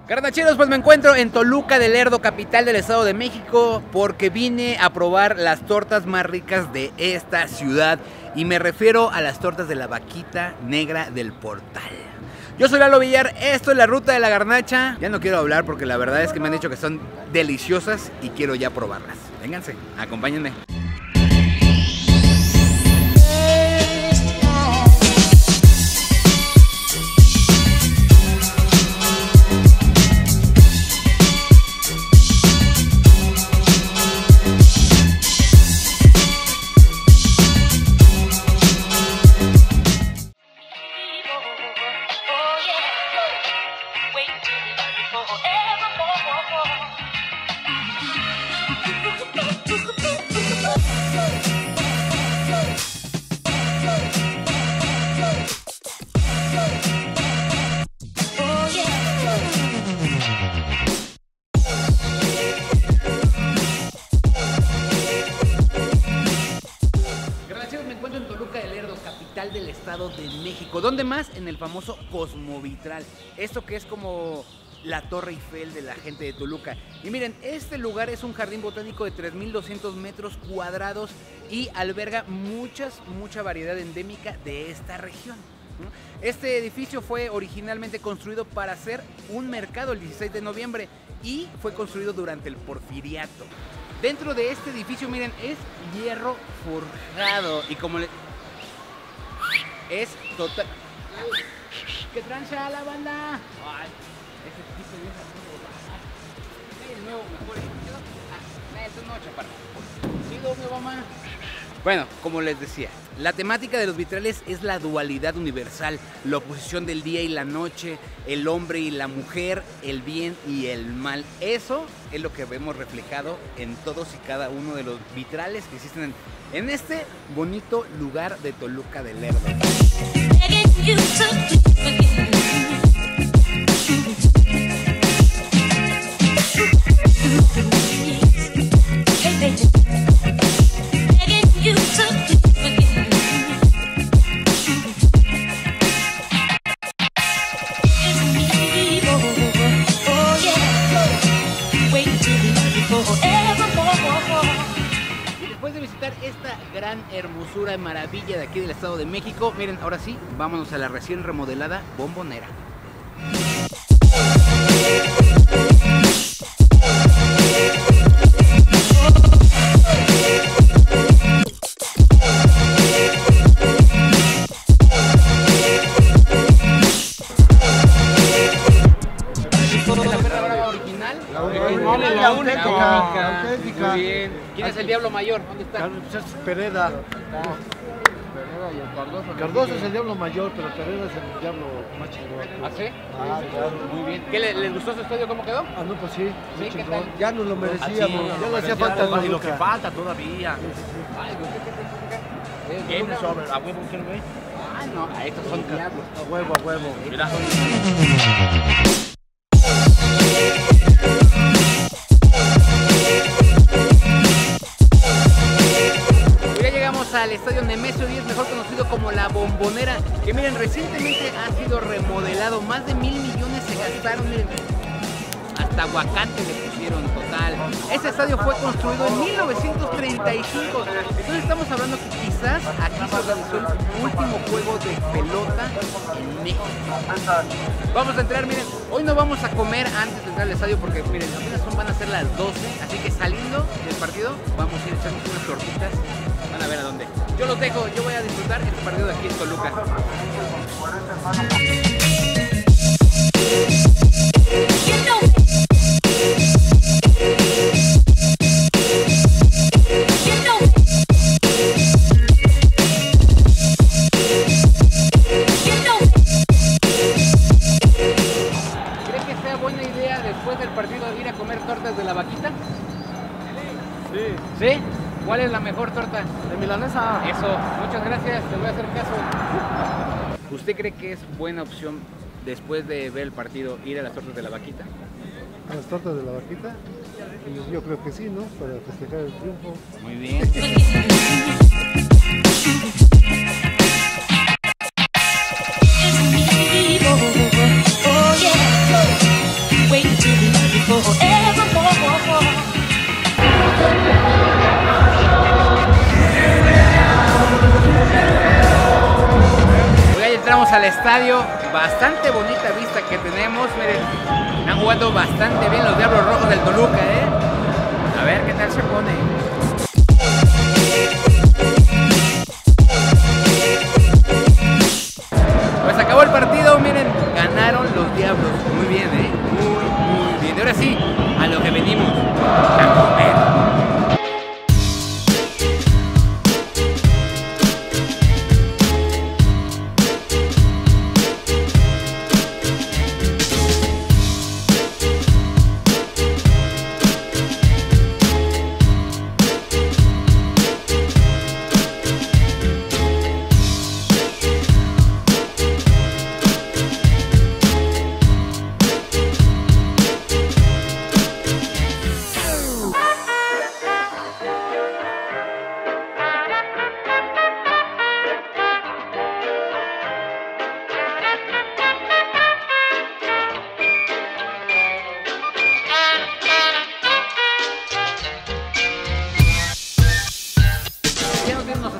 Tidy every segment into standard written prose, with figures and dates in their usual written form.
Garnacheros, pues me encuentro en Toluca de Lerdo, capital del Estado de México, porque vine a probar las tortas más ricas de esta ciudad. Y me refiero a las tortas de la Vaquita Negra del Portal. Yo soy Lalo Villar, esto es la ruta de la garnacha. Ya no quiero hablar porque la verdad es que me han dicho que son deliciosas y quiero ya probarlas. Vénganse, acompáñenme. Del Estado de México. ¿Dónde más? En el famoso Cosmovitral. Esto que es como la Torre Eiffel de la gente de Toluca. Y miren, este lugar es un jardín botánico de 3.200 metros cuadrados y alberga mucha variedad endémica de esta región. Este edificio fue originalmente construido para ser un mercado el 16 de noviembre y fue construido durante el Porfiriato. Dentro de este edificio, miren, es hierro forjado y como es total. ¡Qué tranza la banda! Ay, ese tipo de vieja. El nuevo mejor edificio. Esto no, chaparro. Sí, mi mamá. Bueno, como les decía, la temática de los vitrales es la dualidad universal, la oposición del día y la noche, el hombre y la mujer, el bien y el mal. Eso es lo que vemos reflejado en todos y cada uno de los vitrales que existen en este bonito lugar de Toluca de Lerdo. Esta gran hermosura y maravilla de aquí del Estado de México, miren, ahora sí, vámonos a la recién remodelada Bombonera. La auténtica. Muy bien. ¿Quién es el Diablo Mayor? ¿Dónde está? Pereda. Cardoso es el Diablo Mayor, pero Pereda es el Diablo más chingón. ¿Ah, sí? Ah, claro. Muy bien. ¿Qué les gustó su estadio? ¿Cómo quedó? Ah, no, pues sí. ¿Sí? ¿Qué tal? Ya nos lo merecíamos. Ya no hacía falta. Y lo que falta todavía. Game is over. ¿A huevo quién ve? Ah, no, estos son diablos. A huevo. Mira. Al estadio Nemesio 10, mejor conocido como la Bombonera, que miren, recientemente ha sido remodelado, más de 1.000 millones se gastaron, miren, hasta aguacate le pusieron total. Este estadio fue construido en 1935, entonces estamos hablando que quizás aquí se organizó el último juego de pelota en México. Vamos a entrar, miren, hoy no vamos a comer antes de entrar al estadio porque miren, apenas van a ser las 12, así que saliendo del partido vamos a ir a echarnos unas tortitas. Van a ver a dónde. Yo los dejo, yo voy a disfrutar este partido de aquí en Toluca. ¿Cree que sea buena idea después del partido ir a comer tortas de la Vaquita? Sí. ¿Sí? ¿Cuál es la mejor torta? De milanesa. Eso, muchas gracias, te voy a hacer caso. ¿Usted cree que es buena opción después de ver el partido ir a las tortas de la Vaquita? ¿A las tortas de la Vaquita? Yo creo que sí, ¿no? Para festejar el triunfo. Muy bien. Wait llegamos al estadio, bastante bonita vista que tenemos, miren, están jugando bastante bien los Diablos Rojos del Toluca, A ver qué tal se pone. Pues acabó el partido, miren, ganaron los Diablos, muy bien, muy bien. Y ahora sí, a lo que venimos, a comer.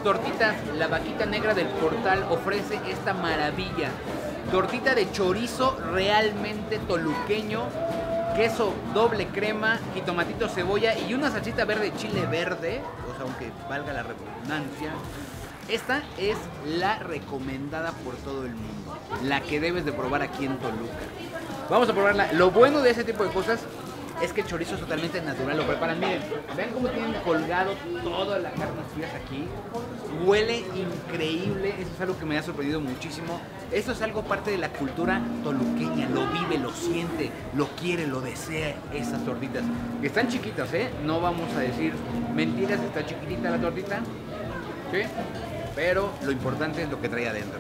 Tortitas, la Vaquita Negra del Portal ofrece esta maravilla. Tortita de chorizo realmente toluqueño, queso doble crema, jitomatito, cebolla y una salsita verde, chile verde, o sea, aunque valga la redundancia. Esta es la recomendada por todo el mundo, la que debes de probar aquí en Toluca. Vamos a probarla. Lo bueno de ese tipo de cosas es que el chorizo es totalmente natural, lo preparan, miren, vean cómo tienen colgado toda la carne frías aquí, huele increíble, eso es algo que me ha sorprendido muchísimo. Esto es algo parte de la cultura toluqueña, lo vive, lo siente, lo quiere, lo desea, estas tortitas, que están chiquitas, no vamos a decir mentiras, está chiquitita la tortita, ¿sí? Pero lo importante es lo que trae adentro.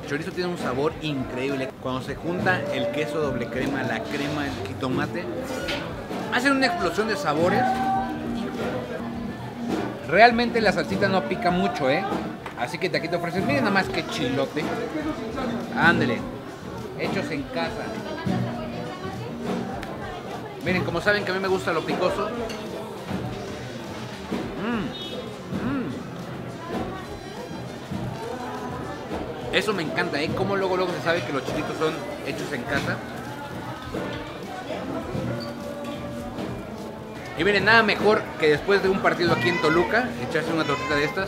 El chorizo tiene un sabor increíble. Cuando se junta el queso doble crema, la crema, el jitomate, hacen una explosión de sabores. Realmente la salsita no pica mucho, Así que aquí te ofrecen, miren nada más que chilote. Ándele, hechos en casa. Miren, como saben que a mí me gusta lo picoso. Eso me encanta, Como luego se sabe que los chilitos son hechos en casa. Y miren, nada mejor que después de un partido aquí en Toluca, echarse una tortita de estas.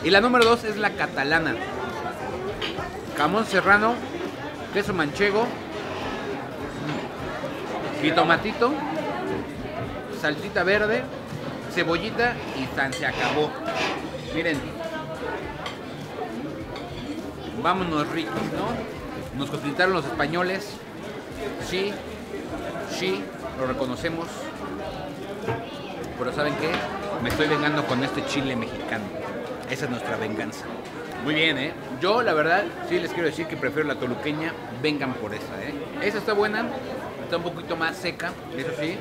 Y la número 2 es la catalana. Jamón serrano, queso manchego, jitomatito, salsita verde, cebollita y tan se acabó. Miren. Vámonos ricos, ¿no? Nos conquistaron los españoles. Sí, lo reconocemos. Pero ¿saben qué? Me estoy vengando con este chile mexicano. Esa es nuestra venganza. Muy bien, Yo, la verdad, sí les quiero decir que prefiero la toluqueña. Vengan por esa, Esa está buena. Está un poquito más seca, eso sí.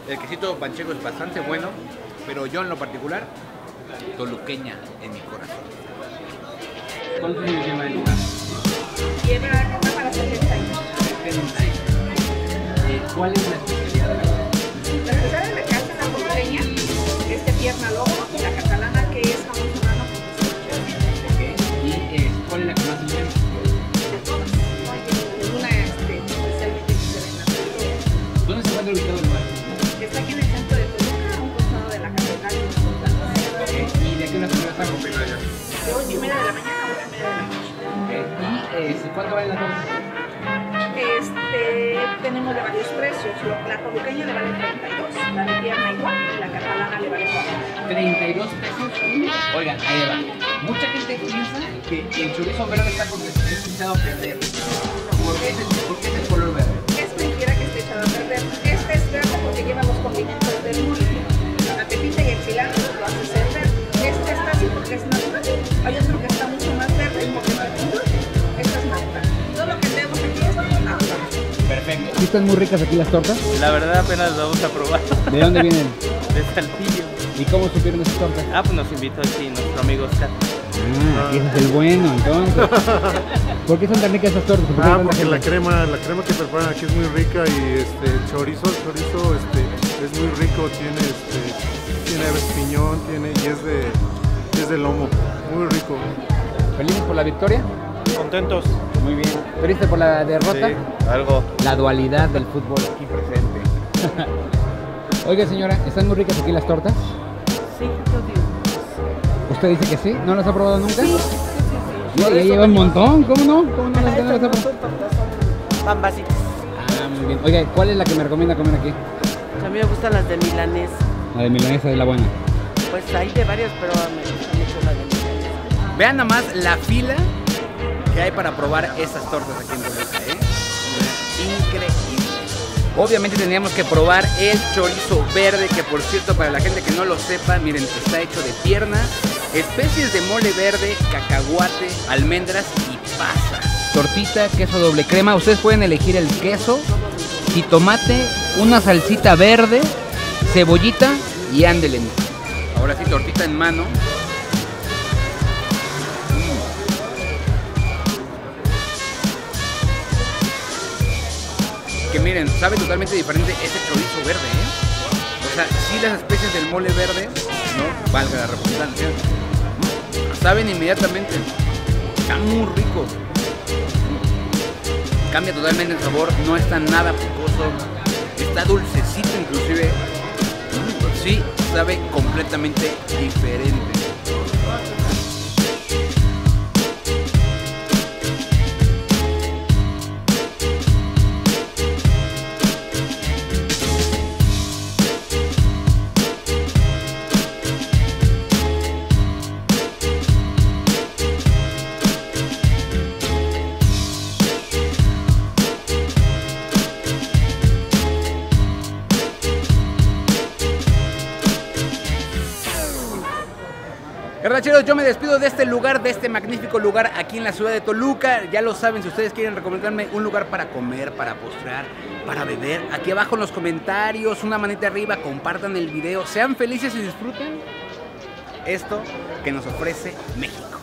El quesito manchego es bastante bueno. Pero yo, en lo particular, toluqueña en mi corazón. ¿Cuánto se lleva el lugar? Lleva acá para 70 años. 70 años. ¿Cuál es la especialidad de la casa? La especialidad de la casa es la porteña, pierna lobo, y la catalana que es jamón serrano con queso. Okay. ¿Y cuál es la que más se lleva? De todas. No hay ninguna especialmente diferente. ¿Dónde se encuentra ubicado el lugar? Está aquí en el centro de Toluca, a un costado de la catedral. Okay. ¿Y de qué hora se está comprando allá? De 8:30 de la mañana a 1:30 de la noche. Okay. ¿Y cuánto vale la torta? Tenemos de varios precios. La toluqueña le vale 32, la de pierna igual y la catalana le vale 40. 32 pesos. Oigan, ahí va. Mucha gente piensa que el chorizo verde está echado a perder. ¿Por qué es el color verde? Es mentira que esté echado a perder. Este es verde porque lleva los condimentos del mole. La pepita y el cilantro lo hace ser verde. Este está así porque es natural. Hay otro que está mucho más verde porque es natural. Este es natural. Todo lo que tenemos aquí es natural. Perfecto. ¿Sí están muy ricas aquí las tortas? La verdad apenas las vamos a probar. ¿De dónde vienen? De Saltillo. ¿Y cómo supieron esas tortas? Pues nos invitó aquí nuestro amigo Oscar. Ese es el bueno, entonces. ¿Por qué son tan ricas esas tortas? ¿Por qué tanta Porque gente? la crema que preparan aquí es muy rica y el chorizo es muy rico, tiene a veces piñón, y es de lomo, muy rico. ¿Felices por la victoria? Contentos. Muy bien. ¿Triste por la derrota? Sí, algo. La dualidad del fútbol aquí presente. Oiga, señora, ¿están muy ricas aquí las tortas? Sí, yo digo. ¿Usted dice que sí? ¿No las ha probado nunca? Sí. Ya lleva un montón, ¿cómo no? ¿Cómo no las ha No probado? son tortas, son pambasitas. Ah, muy bien. Oiga, ¿cuál es la que me recomienda comer aquí? A mí me gustan las de milanés. La de milanesa es la buena. Pues hay de varias, pero me gusta mucho la de milanés. Vean nada más la fila que hay para probar estas tortas aquí en Toluca, ¿eh? Increíble. Obviamente teníamos que probar el chorizo verde, que por cierto, para la gente que no lo sepa, miren, está hecho de pierna, especies de mole verde, cacahuate, almendras y pasa. Tortita, queso doble crema, ustedes pueden elegir el queso, jitomate, una salsita verde, cebollita y ándele. Ahora sí, tortita en mano. Que miren, sabe totalmente diferente ese chorizo verde, ¿eh? O sea, sí las especies del mole verde, ¿no? Valga la redundancia, saben inmediatamente. Está muy rico. Cambia totalmente el sabor, no está nada picoso, está dulcecito inclusive. Sí, sabe completamente diferente. Garnacheros, yo me despido de este lugar, de este magnífico lugar aquí en la ciudad de Toluca. Ya lo saben, si ustedes quieren recomendarme un lugar para comer, para postrar, para beber, aquí abajo en los comentarios, una manita arriba, compartan el video, sean felices y disfruten esto que nos ofrece México.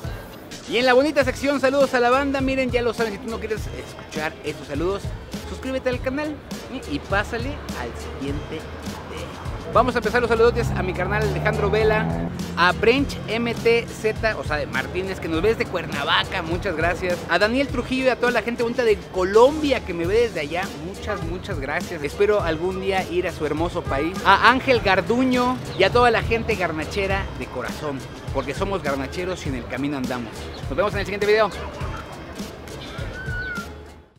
Y en la bonita sección saludos a la banda, miren, ya lo saben, si tú no quieres escuchar estos saludos, suscríbete al canal y pásale al siguiente video. Vamos a empezar los saludos a mi carnal Alejandro Vela, a Brench MTZ, o sea, de Martínez, que nos ve desde Cuernavaca, muchas gracias. A Daniel Trujillo y a toda la gente bonita de Colombia que me ve desde allá, muchas gracias. Espero algún día ir a su hermoso país. A Ángel Garduño y a toda la gente garnachera de corazón, porque somos garnacheros y en el camino andamos. Nos vemos en el siguiente video.